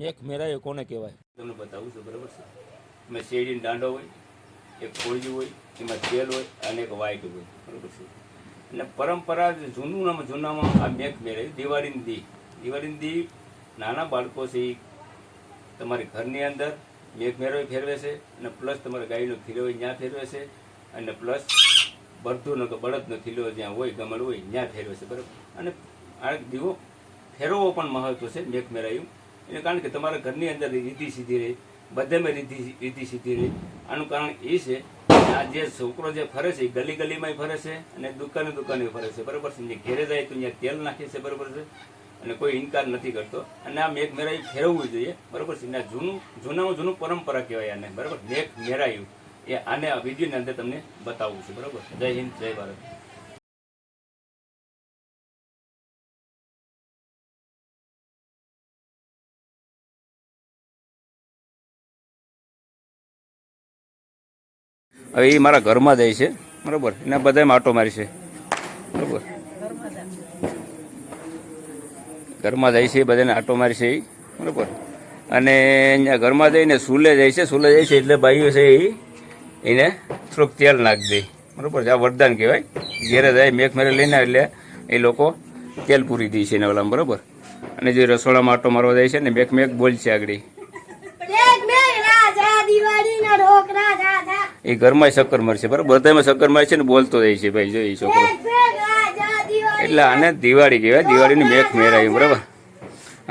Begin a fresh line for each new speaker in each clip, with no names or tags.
મેઘ મેરાયો કોને કહેવાય
તમને બતાવું છું, બરાબર છે? એમાં શેરડીનો દાંડો હોય, એક કોળિયું હોય, એમાં તેલ હોય અને એક વાઇટ હોય, બરાબર છે? અને પરંપરા જૂનામાં આ મેઘ મેરાયું દિવાળીની દી નાના બાળકો છે એ તમારી ઘરની અંદર મેઘ મેરાયો ફેરવે છે અને પ્લસ તમારે ગાયનો ખીલો હોય ત્યાં ફેરવે છે અને પ્લસ બળદનો કે બળદનો ખીલો જ્યાં હોય ગમણ હોય ત્યાં ફેરવે છે, બરાબર? અને આ દીવો ફેરવવો પણ મહત્વ છે મેઘ મેરાયું એને, કારણ કે તમારા ઘરની અંદર રીતિ સીધી રહે, બધામાં રીતિ સીધી રહે. આનું કારણ એ છે કે આ જે છોકરો જે ફરે છે એ ગલી ગલીમાં ફરે છે અને દુકાને ફરે છે, બરાબર છે? જે ઘેરે જાય તો અહીંયા તેલ નાખે છે, બરાબર છે? અને કોઈ ઇનકાર નથી કરતો. અને આ મેઘ મેરાયું ફેરવવું જોઈએ, બરાબર છે? ને જૂનામાં જૂનું પરંપરા કહેવાય આને, બરાબર? મેઘ મેરાયું એ આને આ વિડીયોની અંદર તમને બતાવું છું, બરાબર? જય હિન્દ, જય ભારત. હવે એ મારા ઘરમાં જાય છે, બરાબર? એના બધા આટો મારી છે, બરાબર? ઘરમાં જાય છે, બધાને આટો મારી છે એ, બરાબર? અને અહીંયા ઘરમાં જઈને સુલે જાય છે એટલે ભાઈઓ છે એને થોડુંક તેલ નાખી દે, બરાબર? આ વરદાન કહેવાય. ઘેરે જાય મેઘ મેરે લઈને એટલે એ લોકો તેલ પૂરી દે છે એને ઓલામાં, બરાબર? અને જે રસોડામાં આટો મારવા જાય છે ને મેઘ બોલ છે આગળ એ ઘરમાં શક્કર મળશે, બરાબર? બધામાં શક્કર મળે છે ને બોલતો જાય છે ભાઈ, જો એ છોકરો. એટલે આને દિવાળી કહેવાય, દિવાળીની મેઘ મેરાયું, બરાબર?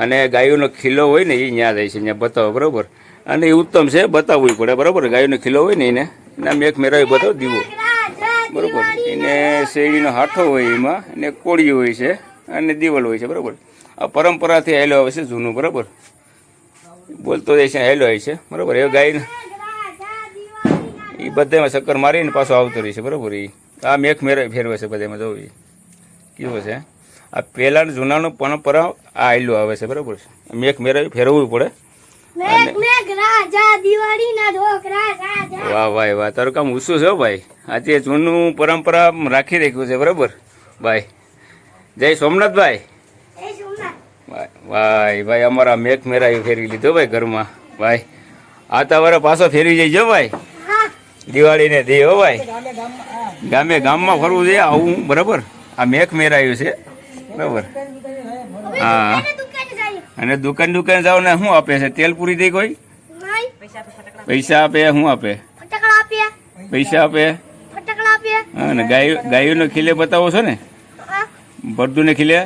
અને ગાયોનો ખીલો હોય ને એ ત્યાં જાય છે, ત્યાં બતાવો, બરાબર? અને એ ઉત્તમ છે, બતાવવું પડે, બરાબર? ગાયોનો ખીલો હોય ને એને એના મેઘ મેરાયું બતાવો દીવો, બરાબર? એને શેરડીનો હાથો હોય એમાં એને કોળિયું હોય છે અને દિવાલ હોય છે, બરાબર? આ પરંપરાથી હેલો આવે છે જૂનું, બરાબર? બોલતો જાય છે હેલો હોય છે, બરાબર? એ ગાય એ બધામાં ચક્કર મારીને પાછો આવતો રહે છે, બરાબર? એ આ મેઘ મેરાયું ફેરવે છે બધામાં, જોવું એ કેવો છે. આ પહેલાં જૂનાનું પરંપરા આ આયલું આવે છે, બરાબર છે? મેઘ મેરાયું ફેરવવું પડે. વાહ ભાઈ વાહ, તારું કામ ઊંચું છે ભાઈ. આજે જૂનું પરંપરા રાખી રાખ્યું છે, બરાબર ભાઈ? જય સોમનાથભાઈ. ભાઈ ભાઈ અમારા મેઘ મેરાયું ફેરવી લીધો ભાઈ ઘરમાં, ભાઈ. આ તમારે પાછો ફેરવી જઈજો ભાઈ, દિવાળીને દે હો ભાઈ. ગામમાં ફરવું છે આવું, બરાબર? આ મેઘ મેરાયું છે, બરાબર? હા. અને દુકાન જાવ ને શું આપે છે? તેલ પૂરી દે કોઈ? પૈસા આપે? શું આપે? પૈસા આપે. હા ને ગાયોનો ખીલે બતાવો છો ને, બળદુને ખીલે,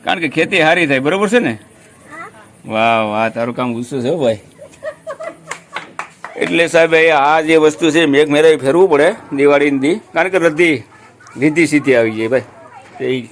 કારણ કે ખેતી સારી થાય, બરોબર છે ને? વાહ વાહ, તારું કામ ગુસ્સો છે ભાઈ. એટલે સાહેબ આ જે વસ્તુ છે મેઘ મેરાયું ફેરવું પડે દિવાળીની દી, કારણ કે રીતિ સીધી આવી જાય ભાઈ.